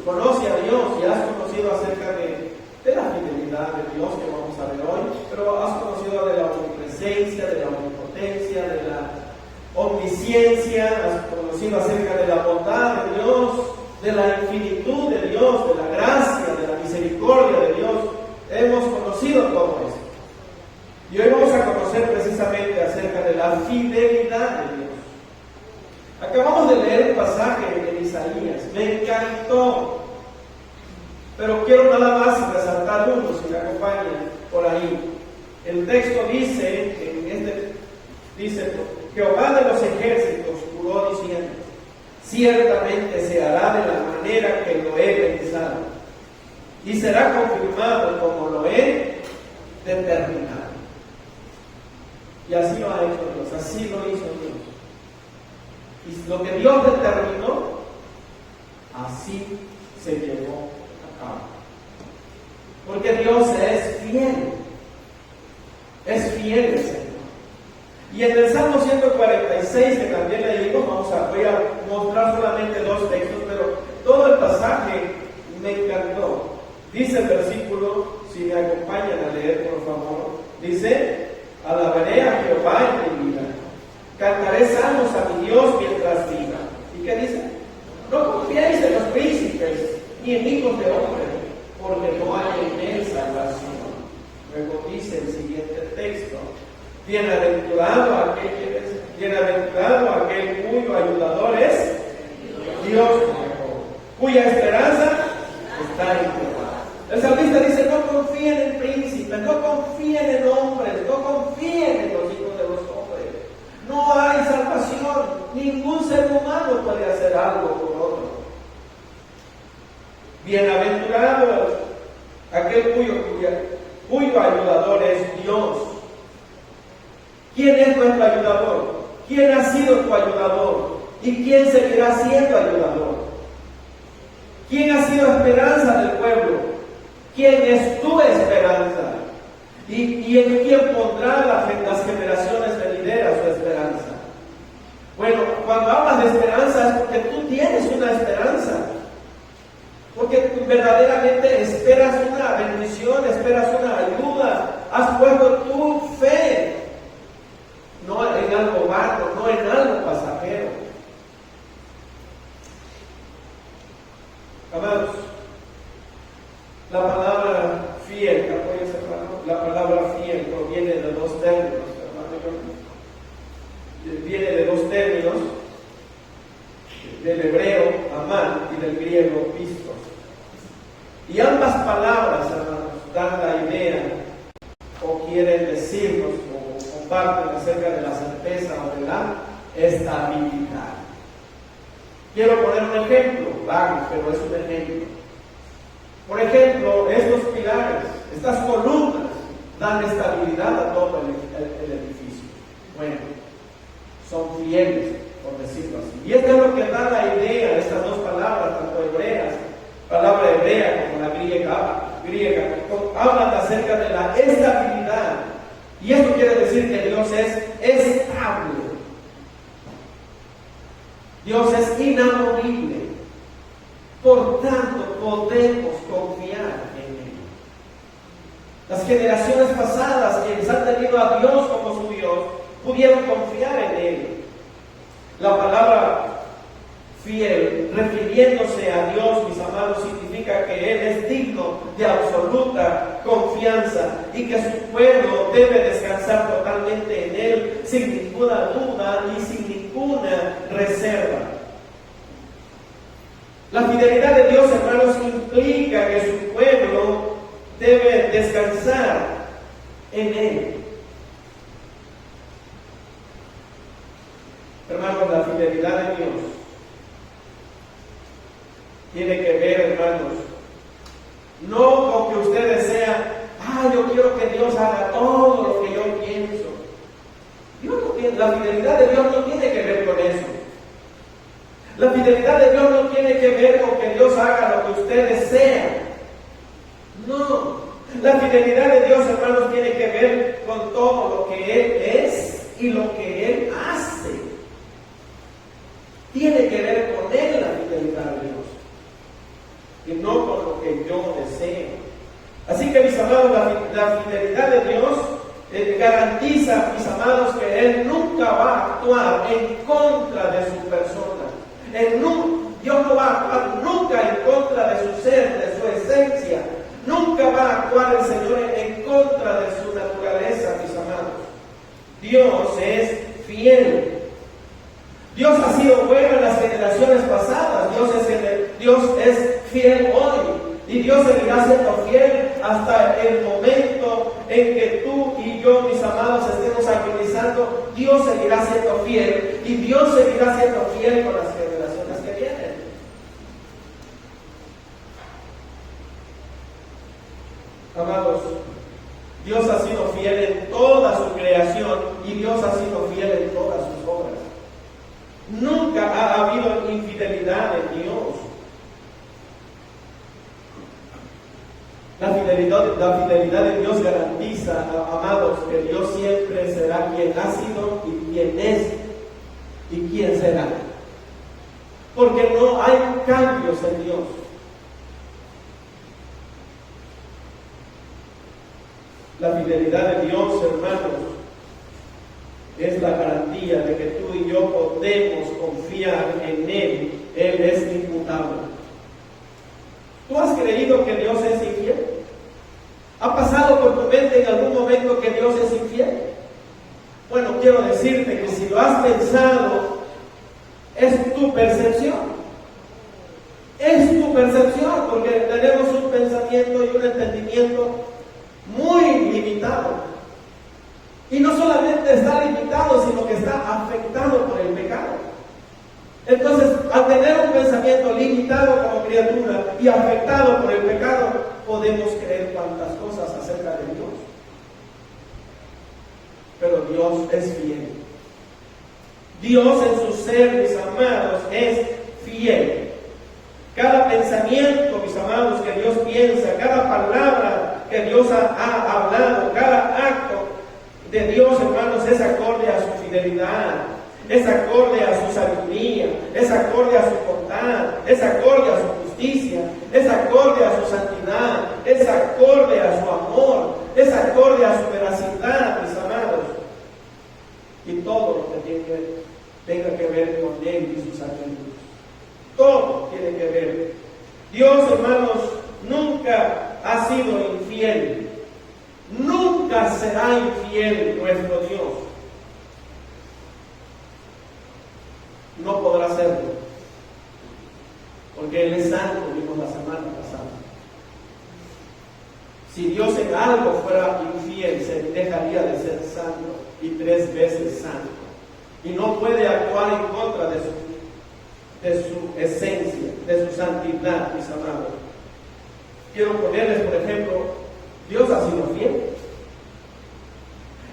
Conoce a Dios y has conocido acerca de la fidelidad de Dios que vamos a ver hoy, pero has conocido de la omnipresencia, de la omnipotencia, de la omnisciencia, has conocido acerca de la bondad de Dios, de la infinitud de Dios, de la gracia, de la misericordia de Dios. Hemos conocido todo esto. Y hoy vamos a conocer precisamente acerca de la fidelidad de Dios. Acabamos de leer un pasaje en Isaías, me encantó, pero quiero nada más resaltar uno, si me acompañan por ahí. El texto dice, Jehová de los ejércitos juró diciendo, ciertamente se hará de la manera que lo he pensado, y será confirmado como lo he determinado. Y así lo ha hecho Dios, así lo hizo Dios. Y lo que Dios determinó, así se llevó a cabo. Porque Dios es fiel. Es fiel el Señor. Y en el Salmo 146, que también leímos, voy a mostrar solamente dos textos, pero todo el pasaje me encantó. Dice el versículo, si me acompañan a leer, por favor, dice, alabaré a Jehová en mi vida. Cantaré salmos a mi Dios mientras viva. ¿Y qué dice? No confiéis en los príncipes ni en hijos de hombre, porque no hay en él salvación. Luego dice el siguiente texto: bienaventurado aquel cuyo ayudador es Dios, cuya esperanza está en Jehová. El salmista dice: no confíen en príncipes, no confíen en hombres, no confíen en los hijos de los hombres. No hay salvación. Ningún ser humano puede hacer algo por otro. Bienaventurado aquel cuyo ayudador es Dios. ¿Quién es nuestro ayudador? ¿Quién ha sido tu ayudador? ¿Y quién seguirá siendo ayudador? ¿Quién ha sido esperanza del pueblo? ¿Quién es tu esperanza? ¿Y en quién pondrá las generaciones venideras su esperanza? Bueno, cuando hablas de esperanza es porque tú tienes una esperanza. Porque tú verdaderamente esperas una bendición, esperas una ayuda. Has puesto tu fe, no en algo vago, no en algo pasajero. Amados, la palabra fiel, la palabra fiel proviene de dos términos, viene de dos términos, del hebreo amán y del griego pistos. Y ambas palabras, hermanos, dan la idea o quieren decirnos o comparten acerca de la certeza o de la estabilidad. Quiero poner un ejemplo, vago, pero es un ejemplo. Por ejemplo, estos pilares, estas columnas, dan estabilidad a todo el edificio. Bueno, son fieles, por decirlo así. Y esto es lo que da la idea de estas dos palabras, tanto hebreas, palabra hebrea como la griega, hablan acerca de la estabilidad. Y esto quiere decir que Dios es estable. Dios es inamovible. Por tanto, podemos confiar en Él. Las generaciones pasadas, quienes han tenido a Dios como su Dios, pudieron confiar en Él. La palabra fiel, refiriéndose a Dios, mis amados, significa que Él es digno de absoluta confianza y que su pueblo debe descansar totalmente en Él, sin ninguna duda ni sin ninguna reserva. La fidelidad de Dios, hermanos, implica que su pueblo debe descansar en Él. Hermanos, la fidelidad de Dios tiene que ver, hermanos, no con que usted desea, yo quiero que Dios haga todo lo que yo pienso. La fidelidad de Dios no tiene que ver con eso. La fidelidad de Dios no tiene que ver con que Dios haga lo que usted desea. No. La fidelidad de Dios, hermanos, tiene que ver con todo lo que Él es y lo que Él hace. Tiene que ver con Él la fidelidad de Dios. y no con lo que yo deseo. Así que, mis amados, la fidelidad de Dios garantiza, mis amados, que Él nunca va a actuar en contra de su persona. Dios no va a actuar nunca en contra de su ser, de su esencia. Nunca va a actuar el Señor en contra de su naturaleza, mis amados. Dios es fiel. Dios ha sido bueno en las generaciones pasadas. Dios es fiel hoy. Y Dios seguirá siendo fiel hasta el momento en que tú y yo, mis amados, estemos agonizando. Dios seguirá siendo fiel. Y Dios seguirá siendo fiel con las generaciones que vienen. Amados, Dios ha sido fiel en toda su creación y Dios ha sido fiel en todas sus obras. Nunca ha habido infidelidad en Dios. La fidelidad de Dios garantiza, amados, que Dios siempre será quien ha sido y quien es y quien será. Porque no hay cambios en Dios. La fidelidad de Dios, hermanos, es la garantía de que tú y yo podemos confiar en Él. Él es inmutable. ¿Tú has creído que Dios es infiel? ¿Ha pasado por tu mente en algún momento que Dios es infiel? Bueno, quiero decirte que si lo has pensado, es tu percepción. Es tu percepción, porque tenemos un pensamiento y un entendimiento muy limitado. Y no solamente está limitado, sino que está afectado por el pecado. Entonces, al tener un pensamiento limitado como criatura y afectado por el pecado, podemos creer cuantas cosas acerca de Dios. Pero Dios es fiel. Dios en su ser, mis amados, es fiel. Cada pensamiento, mis amados, que Dios piensa, cada palabra que Dios ha hablado, cada acto de Dios, hermanos, es acorde a su fidelidad. Es acorde a su sabiduría, es acorde a su bondad, es acorde a su justicia, es acorde a su santidad, es acorde a su amor, es acorde a su veracidad, mis amados. Y todo lo que tenga que ver con Él y sus atributos. Todo tiene que ver. Dios, hermanos, nunca ha sido infiel. Nunca será infiel nuestro Dios. No podrá serlo, porque Él es santo, vimos la semana pasada. Si Dios en algo fuera infiel, se dejaría de ser santo y 3 veces santo, y no puede actuar en contra de su esencia, de su santidad, mis amados. Quiero ponerles, por ejemplo, Dios ha sido fiel.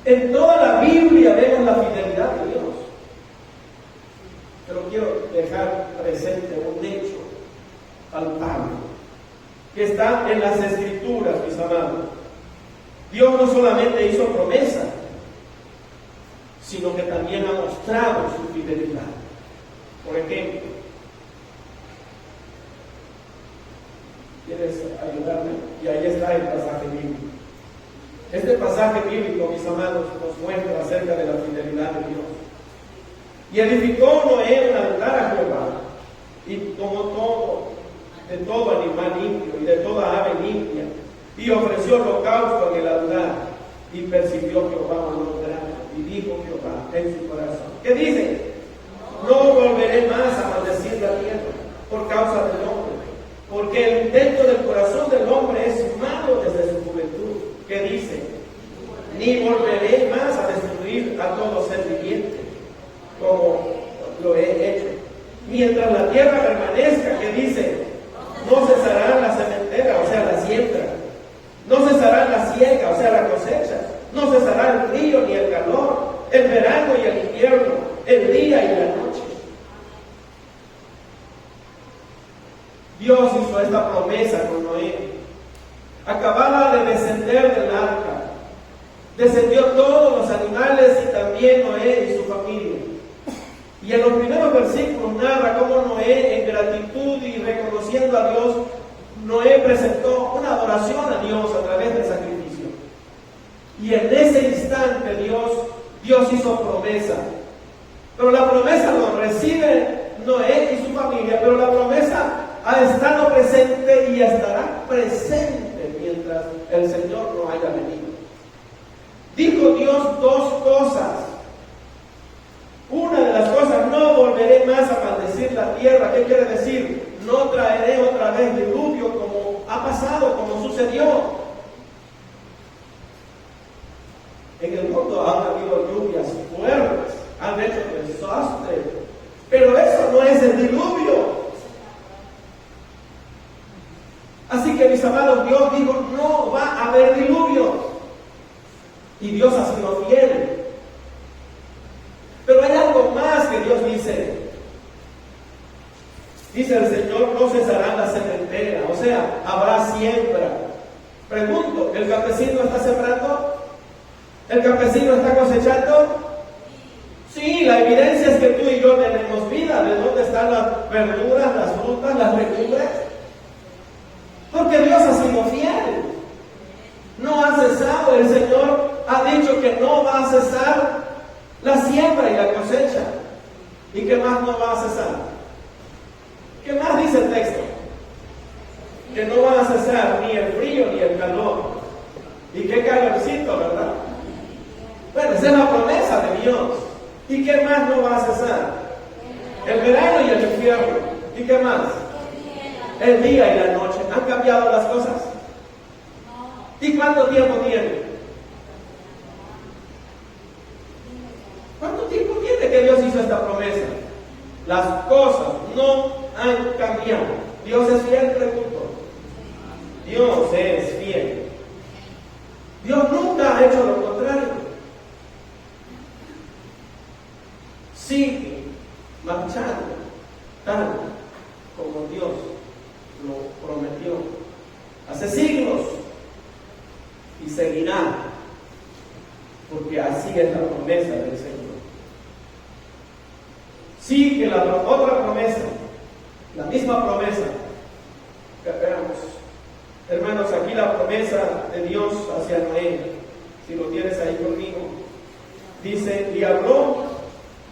En toda la Biblia vemos la fidelidad de Dios. Pero quiero dejar presente un hecho palpable que está en las Escrituras, mis amados. Dios no solamente hizo promesa, sino que también ha mostrado su fidelidad. Por ejemplo, ¿quieres ayudarme? Y ahí está el pasaje bíblico. Este pasaje bíblico, mis amados, nos muestra acerca de la fidelidad de Dios. Y edificó Noé un altar a Jehová, y tomó de todo animal limpio y de toda ave limpia, y ofreció holocausto en el altar, y percibió Jehová lo grande, y dijo Jehová en su corazón. ¿Qué dice? No volveré más a maldecir la tierra por causa del hombre, porque el intento del corazón del hombre es malo desde su juventud. ¿Qué dice? Ni volveré más a destruir a todo ser viviente, como lo he hecho. Mientras la tierra permanezca, que dice, no cesará la sementera, o sea, la siembra, no cesará la siega, o sea, la cosecha, no cesará el frío ni el calor, el verano y el invierno, el día y la noche. Dios hizo esta promesa con Noé. Acababa de descender del arca, descendió todos los animales y también Noé y su familia. Y en los primeros versículos narra cómo Noé, en gratitud y reconociendo a Dios, Noé presentó una adoración a Dios a través del sacrificio. Y en ese instante Dios hizo promesa. Pero la promesa lo recibe Noé y su familia, pero la promesa ha estado presente y estará presente mientras el Señor no haya venido. Dijo Dios dos cosas. Una de las cosas: no volveré más a maldecir la tierra. ¿Qué quiere decir? No traeré otra vez diluvio como ha pasado, como sucedió. En el mundo han habido lluvias fuertes, han hecho desastre, pero eso no es el diluvio. Así que, mis amados, Dios dijo: no va a haber diluvio. Y Dios ha sido fiel. Pero hay algo más que Dios dice. Dice el Señor: no cesará la sementera, o sea, habrá siembra. Pregunto, ¿el campesino está sembrando? ¿El campesino está cosechando? Sí, la evidencia es que tú y yo tenemos vida. ¿De dónde están las verduras, las frutas, las legumbres? Porque Dios ha sido fiel. No ha cesado. El Señor ha dicho que no va a cesar la siembra y la cosecha. ¿Y qué más no va a cesar? ¿Qué más dice el texto? Que no va a cesar ni el frío ni el calor. ¿Y qué calorcito, verdad? Bueno, esa es la promesa de Dios. ¿Y qué más no va a cesar? El verano y el invierno. ¿Y qué más? El día y la noche. ¿Han cambiado las cosas? ¿Y cuánto tiempo tiene? ¿Cuánto tiempo tiene que Dios hizo esta promesa? Las cosas no han cambiado. Dios es fiel, pregunto. Dios es fiel. Dios nunca ha hecho lo contrario. Sigue marchando tal como Dios lo prometió hace siglos, y seguirá, porque así es la promesa del Señor. Sigue la otra promesa, la misma promesa. Veamos, hermanos, aquí la promesa de Dios hacia Noé, si lo tienes ahí conmigo, dice: y habló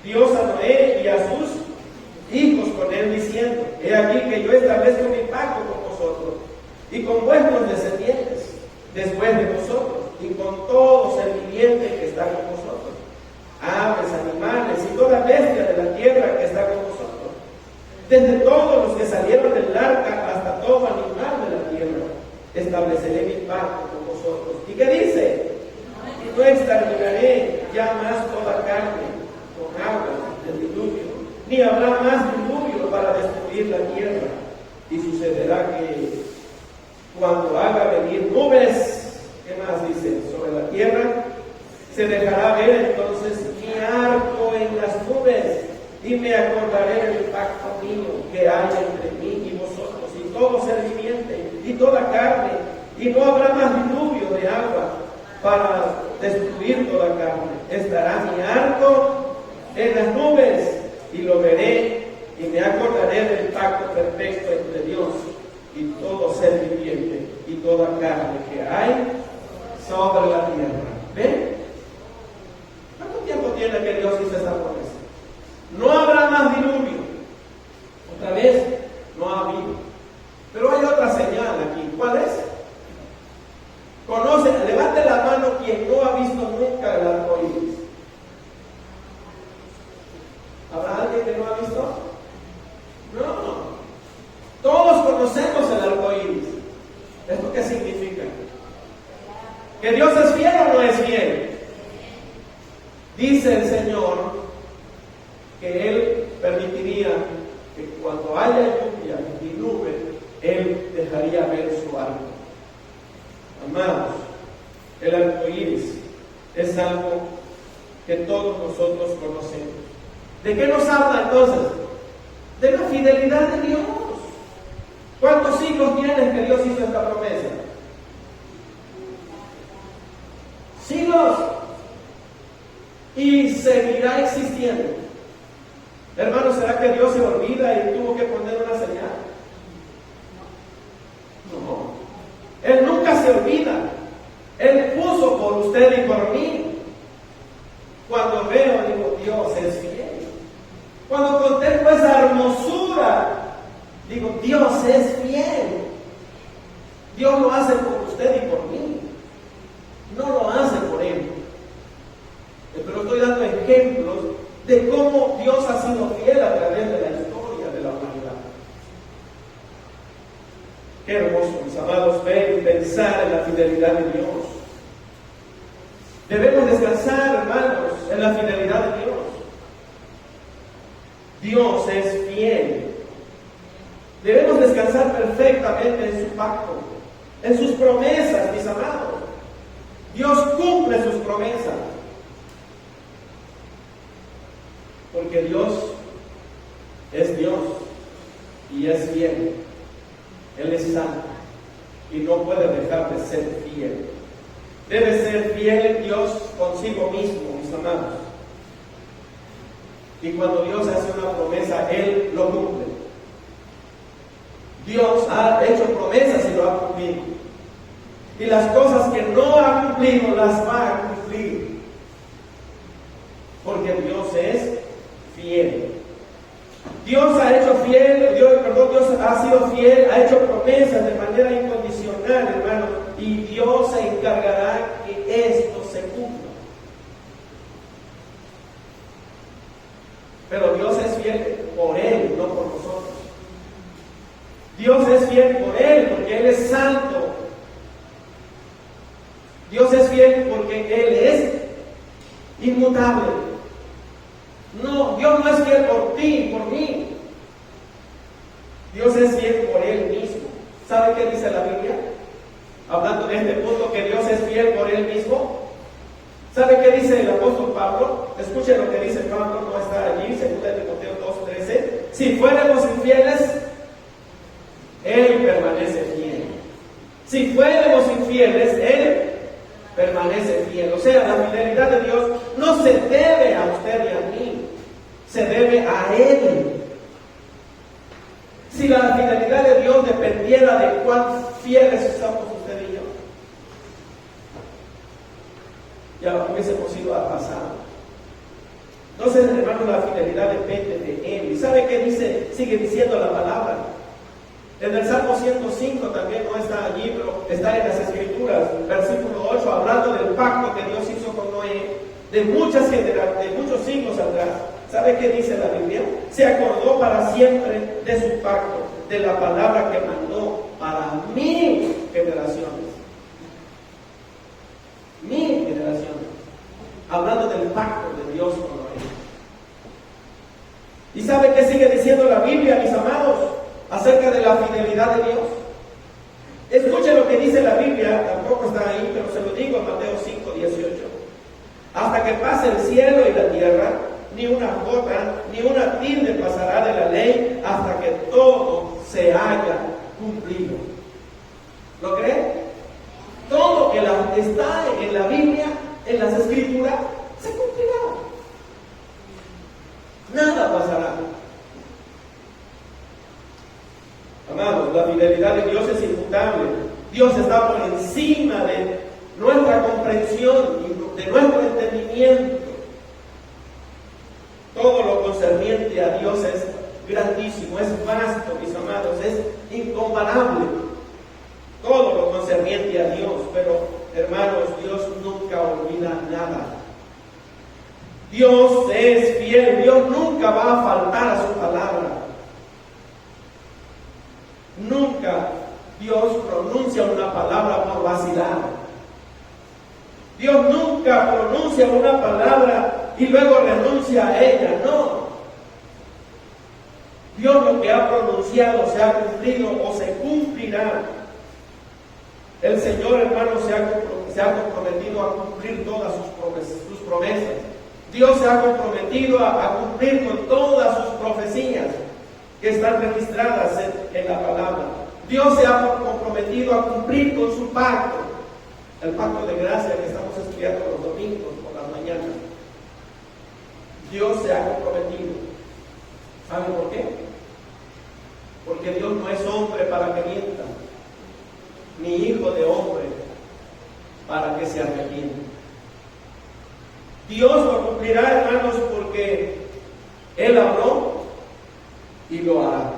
Dios a Noé y a sus hijos con él, diciendo: he aquí que yo establezco mi pacto con vosotros y con vuestros descendientes después de vosotros, y con todo ser viviente que está con vosotros, aves, animales y toda bestia de la tierra que está con vosotros, desde todos los que salieron del arca hasta todo animal de la tierra, estableceré mi pacto con vosotros. ¿Y qué dice? Y no exterminaré ya más toda carne con agua del diluvio, ni habrá más diluvio para destruir la tierra. Y sucederá que cuando haga venir nubes, ¿qué más dice? Sobre la tierra, se dejará ver entonces mi arco en las nubes, y me acordaré del pacto mío que hay entre mí y vosotros, y todo ser viviente, y toda carne, y no habrá más diluvio de agua para destruir toda carne. Estará mi arco en las nubes, y lo veré, y me acordaré del pacto perfecto entre Dios y todo ser viviente y toda carne que hay sobre la tierra. ¿Ven? ¿Cuánto tiempo tiene que Dios hizo esta promesa? No habrá más diluvio. Otra vez, no ha habido. Pero hay otra señal aquí. ¿Cuál es? Conocen, levante la mano quien no ha visto nunca el arco iris. ¿Habrá alguien que no ha visto? No. Todos conocemos el arco iris. ¿Esto qué significa? ¿Que Dios es fiel o no es fiel? Dice el Señor que Él permitiría que cuando haya lluvia y nube, Él dejaría ver su arco. Amados, el arco iris es algo que todos nosotros conocemos. ¿De qué nos habla entonces? De la fidelidad de Dios. ¿Cuántos siglos tienes que Dios hizo esta promesa? Siglos. Y seguirá existiendo. Hermanos, ¿será que Dios se olvida y tuvo que poner una señal? se olvida. Él puso por usted y por mí. Cuando veo, digo, Dios es fiel. Cuando contemplo esa hermosura, digo, Dios es fiel. Dios lo hace por usted y por mí. No lo hace por él. Pero estoy dando ejemplos de cómo Dios ha sido fiel a través de la historia de la humanidad. Qué hermoso, mis amados, ver y pensar en la fidelidad de Dios. Debemos descansar, hermanos, en la fidelidad de Dios. Dios es fiel. Debemos descansar perfectamente en su pacto, en sus promesas, mis amados. Dios cumple sus promesas. Porque Dios es Dios y es fiel. Él es santo y no puede dejar de ser fiel. Debe ser fiel Dios consigo mismo, mis amados. Y cuando Dios hace una promesa, Él lo cumple. Dios ha hecho promesas y lo ha cumplido. Y las cosas que no ha cumplido, las va a cumplir. Porque Dios es fiel. Dios ha hecho fiel, Dios ha sido fiel, ha hecho promesas de manera incondicional, hermano, y Dios se encargará que esto se cumpla. Pero Dios es fiel por Él, no por nosotros. Dios es fiel por Él, porque Él es santo. Dios es fiel porque Él es inmutable. No, Dios no es fiel por ti, por mí. Dios es fiel por Él mismo. ¿Sabe qué dice la Biblia? Hablando de este punto, que Dios es fiel por Él mismo. ¿Sabe qué dice el apóstol Pablo? Escuchen lo que dice Pablo, no está allí, 2 Timoteo 2:13. Si fuéramos infieles, Él permanece fiel. Si fuéramos infieles, Él permanece fiel. O sea, la fidelidad de Dios no se debe a usted y a mí, se debe a Él. Si la fidelidad de Dios dependiera de cuán fieles somos usted y yo, ya hubiésemos ido a pasar. Entonces, hermanos, la fidelidad depende de Él. ¿Y sabe qué dice? Sigue diciendo la palabra. En el Salmo 105 también no está allí, pero está en las Escrituras, versículo 8, hablando del pacto que Dios hizo con Noé, de muchos siglos atrás. ¿Sabe qué dice la Biblia? Se acordó para siempre de su pacto, de la palabra que mandó para 1000 generaciones. 1000 generaciones. Hablando del pacto de Dios con Noé. ¿Y sabe qué sigue diciendo la Biblia, mis amados, acerca de la fidelidad de Dios? Escuche lo que dice la Biblia, tampoco está ahí, pero se lo digo en Mateo 5:18. Hasta que pase el cielo y la tierra, ni una jota, ni una tilde pasará de la ley hasta que todo se haya cumplido. ¿Lo cree? Todo que está en la Biblia, en las Escrituras, se cumplirá. Nada pasará. Amados, la fidelidad de Dios es inmutable. Dios está por encima de nuestra comprensión y de nuestro entendimiento. Todo lo concerniente a Dios es grandísimo, es vasto, mis amados, es incomparable. Todo lo concerniente a Dios, pero hermanos, Dios nunca olvida nada. Dios es fiel, Dios nunca va a faltar a su palabra. Nunca Dios pronuncia una palabra por vacilar. Dios nunca pronuncia una palabra y luego renuncia a ella, no. Dios lo que ha pronunciado se ha cumplido o se cumplirá. El Señor, hermano, se ha comprometido a cumplir todas sus promesas. Dios se ha comprometido a cumplir con todas sus profecías que están registradas en la palabra. Dios se ha comprometido a cumplir con su pacto, el pacto de gracia que estamos estudiando los domingos por las mañanas. Dios se ha comprometido. ¿Saben por qué? Porque Dios no es hombre para que mienta, ni hijo de hombre para que se arrepientan. Dios lo cumplirá, hermanos, porque Él habló y lo hará.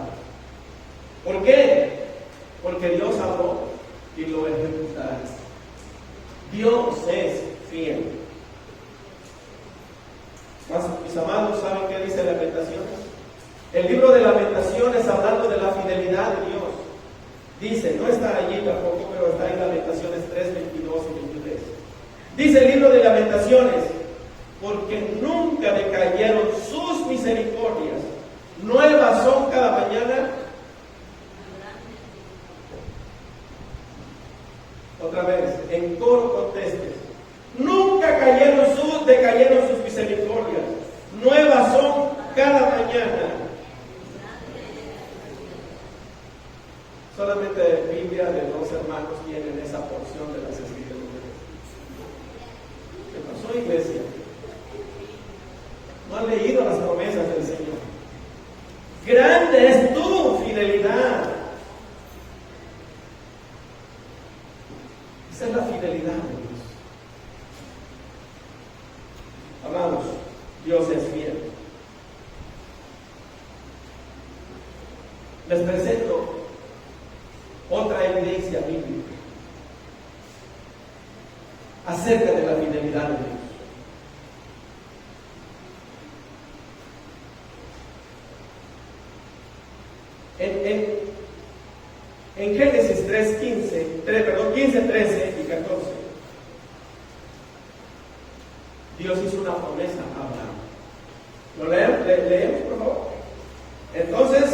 ¿Por qué? Porque Dios habló y lo ejecutará. Dios es fiel. Mis amados, ¿saben qué dice Lamentaciones? El libro de Lamentaciones, hablando de la fidelidad de Dios, dice, no está allí tampoco, pero está en Lamentaciones 3, 22 y 23. Dice el libro de Lamentaciones, porque nunca decayeron sus misericordias, nuevas son cada mañana. Otra vez, en coro contestes, nunca decayeron sus misericordias, nuevas son cada mañana. Solamente Biblia de dos hermanos tienen esa porción de las Escrituras. ¿Qué pasó, iglesia? No han leído las promesas del Señor. Grande es tu fidelidad. Esa es la fidelidad de Dios. Hablamos, Dios es fiel. Les presento otra evidencia bíblica acerca de la fidelidad de Dios. En Génesis 15, 13 y 14, Dios hizo una promesa a Abraham. ¿Lo leemos, por favor? Entonces,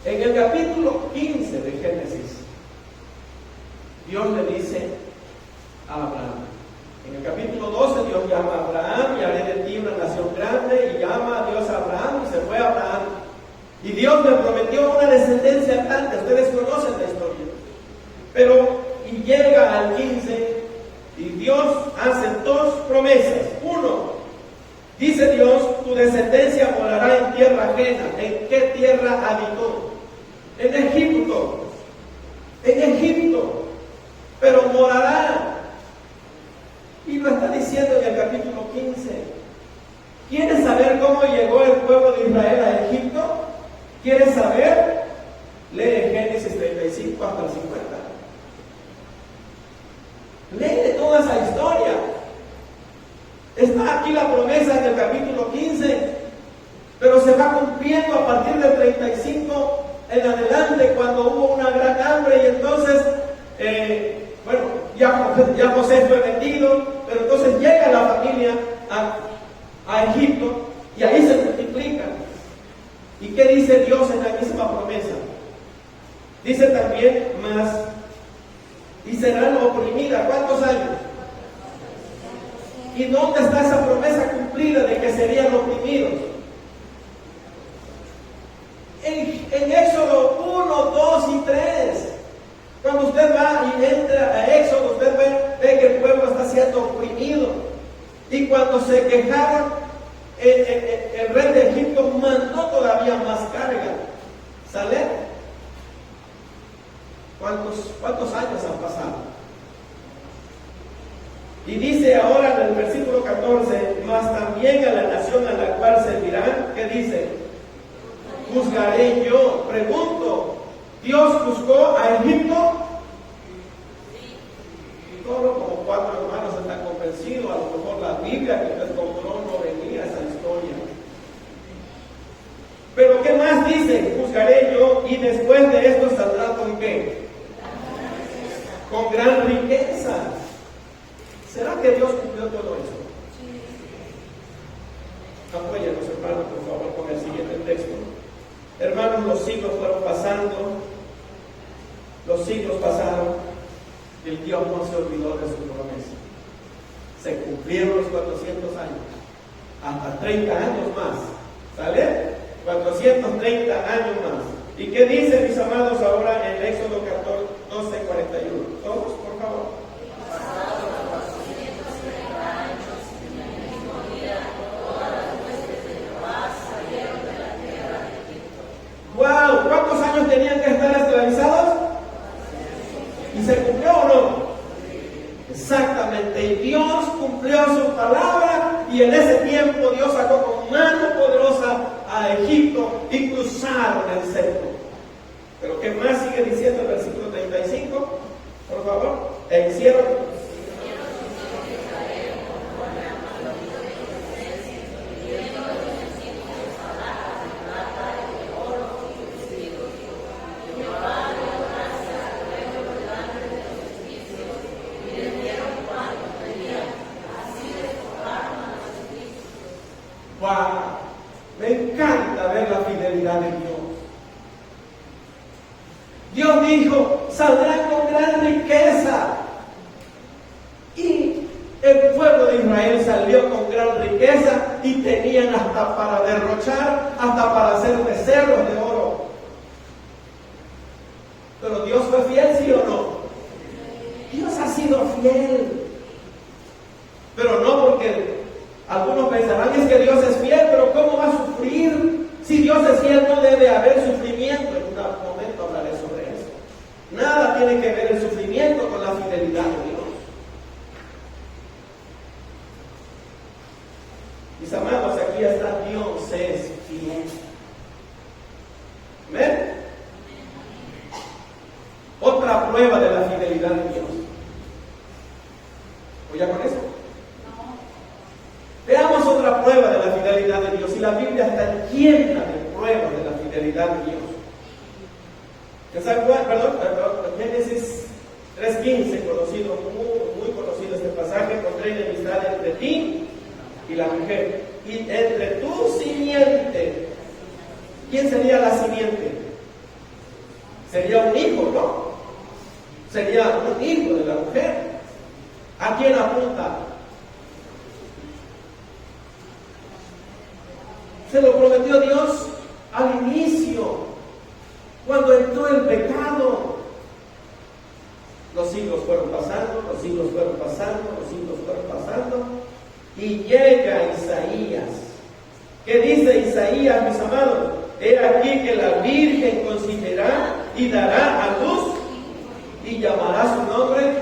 en el capítulo 15 de Génesis, Dios le dice a Abraham. En el capítulo 12 Dios llama a Abraham y haré de ti una nación grande, y llama a Dios a Abraham y se fue a Abraham. Y Dios le prometió una descendencia grande. Ustedes conocen la historia. Pero, y llega al 15 y Dios hace dos promesas. Uno, dice Dios, tu descendencia morará en tierra ajena. ¿En qué tierra habitó? En Egipto. En Egipto. Pero morará. Y lo está diciendo en el capítulo 15. ¿Quieres saber cómo llegó el pueblo de Israel a Egipto? ¿Quieres saber? Lee Génesis 35 hasta el 50. Lee toda esa historia. Está aquí la promesa en el capítulo 15, pero se va cumpliendo a partir del 35 en adelante, cuando hubo una gran hambre, y entonces, ya José fue vendido, pero entonces llega la familia a Egipto, y ahí se multiplica. ¿Y qué dice Dios en la misma promesa? Dice también más, y serán oprimidas. ¿Cuántos años? ¿Y dónde está esa promesa cumplida de que serían oprimidos? En Éxodo 1, 2 y 3. Cuando usted va y entra a Éxodo, usted ve que el pueblo está siendo oprimido. Y cuando se quejaron, el rey de Egipto mandó todavía más carga. ¿Sale? ¿Cuántos años han pasado? Y dice ahora en el versículo 14, mas también a la nación a la cual servirán, ¿qué dice? Juzgaré yo. Pregunto, ¿Dios juzgó a Egipto? Solo como 4 hermanos están convencidos. A lo mejor la Biblia que usted compró no venía esa historia. Pero ¿qué más dice? Juzgaré yo, y después de esto saldrá con ¿qué? Con gran riqueza. ¿Será que Dios cumplió todo eso? Apóyenos, hermanos, por favor, con el siguiente texto. Hermanos, los siglos fueron pasando, los siglos pasaron, y el Dios no se olvidó de su promesa. Se cumplieron los 400 años, hasta 30 años más. ¿Sale? 430 años más. ¿Y qué dice, mis amados, ahora en Éxodo 12:41? Todos, por favor. ¡Wow! ¿Cuántos años tenían que estar esclavizados? ¿Y se cumplió o no? Exactamente. Y Dios cumplió su palabra, y en ese tiempo Dios sacó con mano poderosa a Egipto y cruzaron el cerco. Pero ¿qué más sigue diciendo el versículo 35? Por favor. E hicieron. Wow, me encanta ver la fidelidad de Dios. Dios dijo, saldrán con gran riqueza. Y el pueblo de Israel salió con gran riqueza y tenían hasta para derrochar, hasta para hacer becerros de oro. Pero Dios fue fiel, ¿sí o no? Dios ha sido fiel. Pero no porque algunos pensarán, es que Dios es fiel, pero ¿cómo va a sufrir? Si Dios es fiel, no debe haber sufrimiento. En un momento hablaré sobre eso. Nada tiene que ver el sufrimiento con la fidelidad de Dios. Mis amados, aquí está, Dios es fiel. ¿Ven? Otra prueba de la fidelidad de Dios. ¿O ya con eso? Veamos otra prueba de la fidelidad de Dios. Y la Biblia está llena de pruebas de la fidelidad de Dios. Génesis 3:15, conocido, muy conocido este pasaje: pondré enemistad entre ti y la mujer, y entre tu simiente. ¿Quién sería la simiente? Sería un hijo, ¿no? Sería un hijo de la mujer. ¿A quién apunta? Se lo prometió Dios al inicio, cuando entró el pecado. Los siglos fueron pasando, los siglos fueron pasando, los siglos fueron pasando, y llega Isaías. ¿Qué dice Isaías, mis amados? He aquí que la Virgen concebirá y dará a luz, y llamará su nombre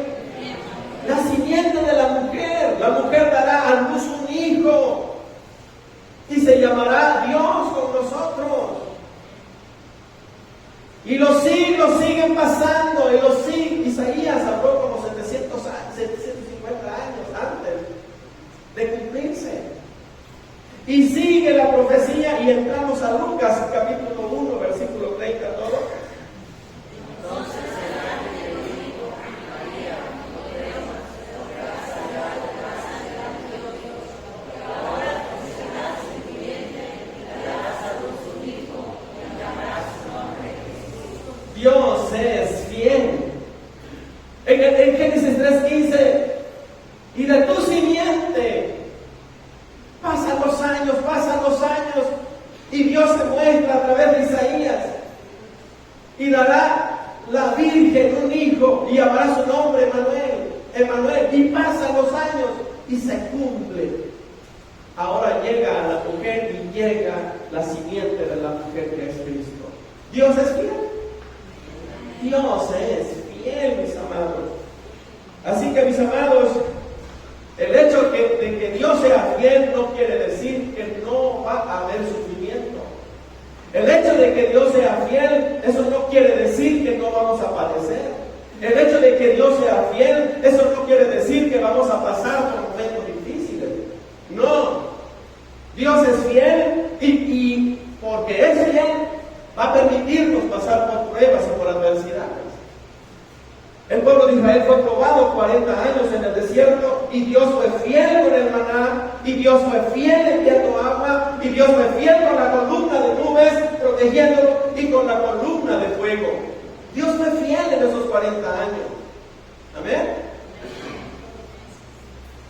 la simiente de la mujer. La mujer dará a luz un hijo, y se llamará Dios con nosotros. Y los siglos siguen pasando, y los siglos. Isaías habló como 750 años antes de cumplirse. Y sigue la profecía, y entramos a Lucas capítulo 1, versículo 30, todo. Dios es fiel. En Génesis 3:15, y de tu simiente. Pasan los años, y Dios se muestra a través de Isaías, y dará la Virgen un hijo, y llamará su nombre Emmanuel. Y pasan los años, y se cumple. Ahora llega a la mujer, y llega la simiente de la mujer, que es Cristo. Dios es fiel. Dios es fiel, mis amados. Así que, mis amados, el hecho de que Dios sea fiel no quiere decir que no va a haber sufrimiento. El hecho de que Dios sea fiel, eso no quiere decir que no vamos a padecer. El hecho de que Dios sea fiel, eso no quiere decir que vamos a pasar por momentos difíciles. No. Dios es fiel, y porque es fiel, va a permitirnos pasar por pruebas y por adversidades. El pueblo de Israel fue probado 40 años en el desierto, y Dios fue fiel con el maná, y Dios fue fiel enviando agua, y Dios fue fiel con la columna de nubes protegiéndolo, y con la columna de fuego. Dios fue fiel en esos 40 años. Amén.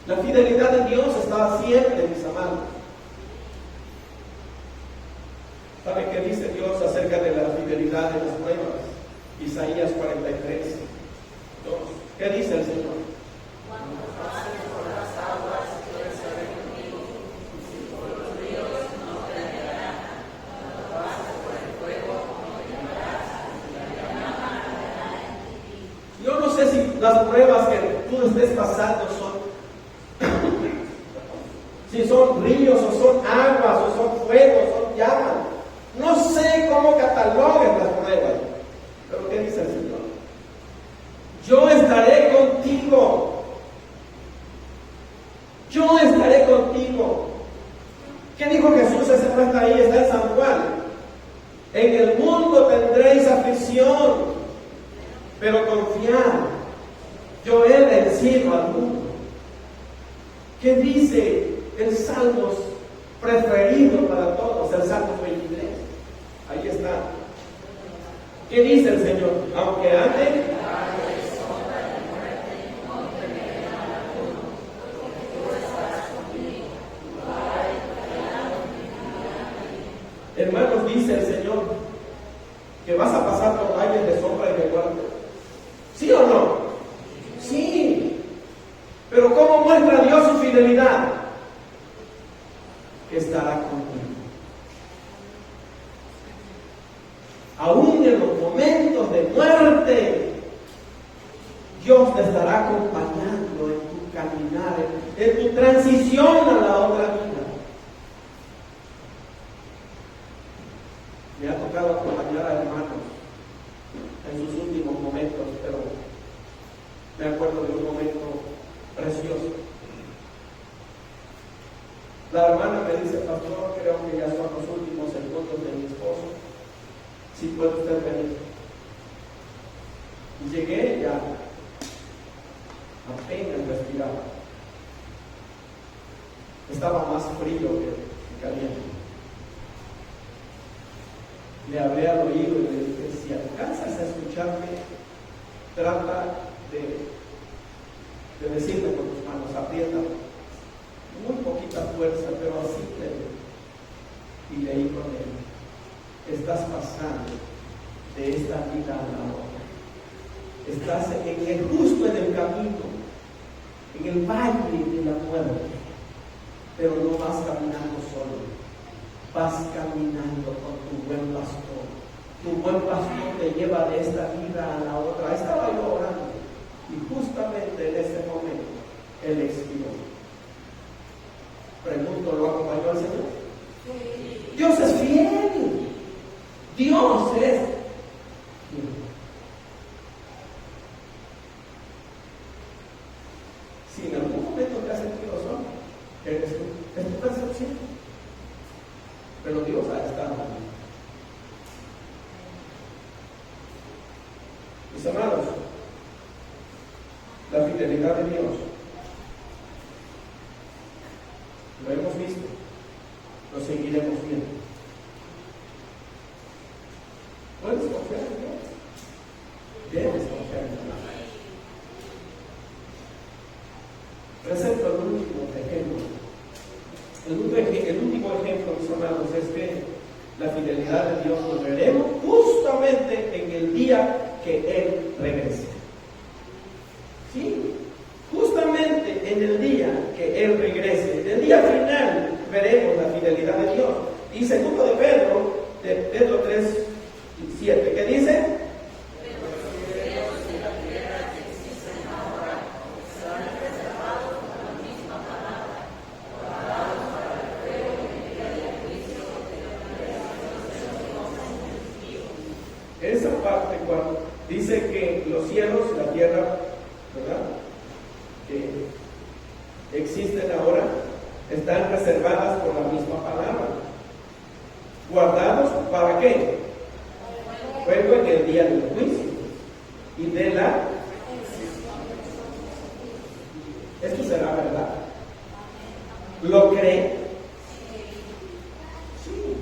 La fidelidad de Dios estaba siempre, mis amados. ¿Sabe qué dice Dios acerca de la fidelidad de las pruebas? Isaías 43, 2. ¿Qué dice el Señor? Cuando pases por las aguas, yo estaré contigo, y por los ríos no te anegarán. Cuando pases por el fuego, no temerás, y la llama arderá en ti. Yo no sé si las pruebas que tú estés pasando si son ríos, o son aguas, o son fuegos, son llamas. No sé cómo catalogues las pruebas. Pero ¿qué dice el Señor? Yo estaré contigo. Yo estaré contigo. ¿Qué dijo Jesús? Ese no está ahí, está en San Juan. En el mundo tendréis aflicción, pero confiad, yo he vencido al mundo. ¿Qué dice el Salmo preferido para todos? El Salmo 23. Ahí está. ¿Qué dice el Señor? Aunque ande hermanos, dice el Señor que vas a pasar por valles de sombra y de muerte. ¿Sí o no? Sí. Pero ¿cómo muestra Dios su fidelidad? Que estará contigo. Aún en los momentos de muerte, Dios te estará acompañando en tu caminar, en tu transición a la otra vida. Me ha tocado acompañar a hermanos en sus últimos momentos, pero me acuerdo de un momento precioso. La hermana me dice: pastor, creo que ya son los últimos segundos de mi esposo. Si puede usted venir. Y llegué, ya apenas respiraba. Estaba más frío que caliente. Le hablé al oído y le dije: si alcanzas a escucharme, trata de decirme con tus manos, aprieta. Muy poquita fuerza, pero así le. Y leí con él: estás pasando de esta vida a la otra. Estás justo en el camino, en el valle de la muerte, pero no vas caminando solo, vas caminando con tu buen pastor. Tu buen pastor te lleva de esta vida a la otra. Estaba yo orando y justamente en ese momento él expiró. Pregunto: ¿lo acompañó al Señor? Sí. Dios es fiel. Dios es fiel. Si en algún momento te has sentido solo, eres tú. Es tu percepción. Pero Dios ha estado ahí. Mis amados, la fidelidad de Dios lo hemos visto, lo seguiremos viendo. ¿Puedes confiar en Dios? Debes confiar en Dios. Presento el último ejemplo. El último ejemplo, mis amados, es que la fidelidad de Dios lo veremos justamente en el día que Él regrese. Sí, justamente en el día que Él regrese, en el día final, veremos la fidelidad de Dios. Y segundo de Pedro 3, 7, ¿qué dice? Esa parte cuando dice que los cielos y la tierra, ¿verdad?, que existen ahora, están reservadas por la misma palabra. ¿Guardados para qué? Fuego en el día del juicio y de la... Esto será verdad. ¿Lo cree? Sí.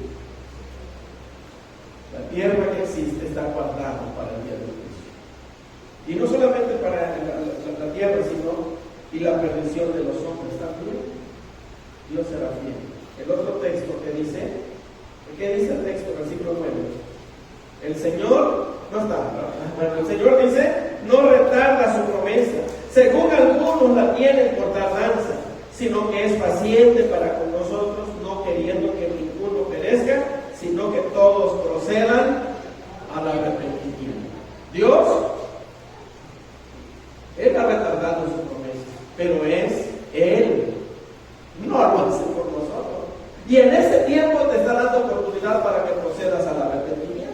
La tierra que existe está guardada para el día del juicio. Y no solamente para la tierra, sino y la perdición de los hombres también. Dios será fiel. El otro texto que dice, ¿Qué dice el texto, versículo 9? El Señor no está, bueno, el Señor dice, no retarda su promesa, según algunos la tienen por tardanza, sino que es paciente para con nosotros, no queriendo que ninguno perezca, sino que todos procedan al arrepentimiento. Dios, Él ha retardado su promesa, pero es Él, no lo hace por nosotros. Y en este tiempo te está dando oportunidad para que procedas al arrepentimiento.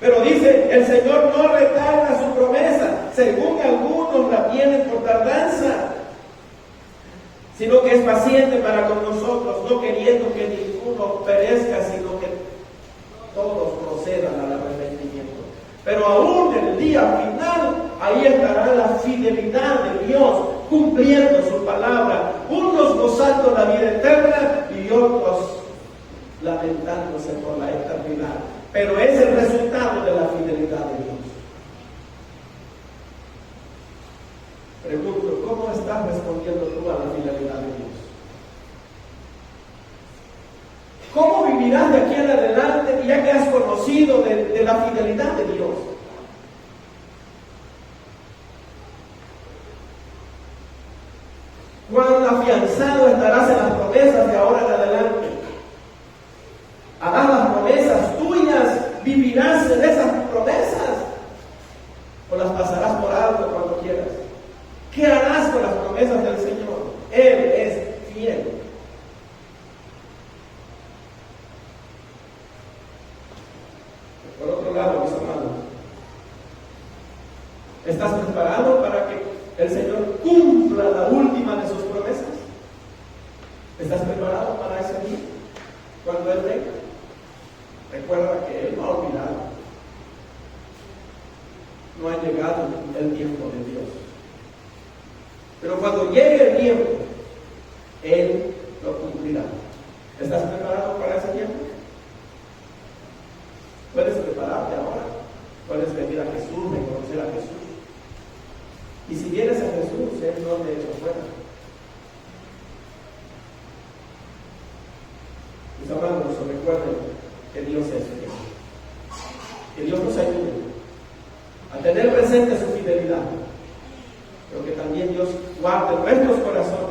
Pero dice, el Señor no retarda su promesa, según algunos la tienen por tardanza, sino que es paciente para con nosotros, no queriendo que ninguno perezca, sino que todos procedan al arrepentimiento. Pero aún en el día final, ahí estará la fidelidad de Dios, cumpliendo su palabra, unos gozando la vida eterna y otros lamentándose por la eternidad. Pero es el resultado de la fidelidad de Dios. Pregunto, ¿cómo estás respondiendo tú a la fidelidad de Dios? ¿Cómo vivirás de aquí en adelante ya que has conocido de la fidelidad de Dios? ¿Cuán afianzado estarás en las promesas de ahora en adelante? ¿Harás las promesas tuyas? ¿Vivirás en esas promesas? ¿O las pasarás por alto cuando quieras? ¿Qué harás con las promesas del Señor? Él es fiel. Por otro lado, mis amados, ¿estás preparado para que el Señor cumpla la última de sus promesas? ¿Estás preparado para ese día? Cuando Él venga, recuerda que Él no ha olvidado. No ha llegado el tiempo de Dios. Pero cuando llegue el tiempo, Él lo cumplirá. ¿Estás preparado para ese tiempo? Puedes prepararte ahora. Puedes venir a Jesús, reconocer a Jesús. Y si vienes a Jesús, Él no te echa fuera. Mis amados, recuerden que Dios es fiel. Que Dios nos ayude a tener presente su fidelidad, pero que también Dios guarde nuestros corazones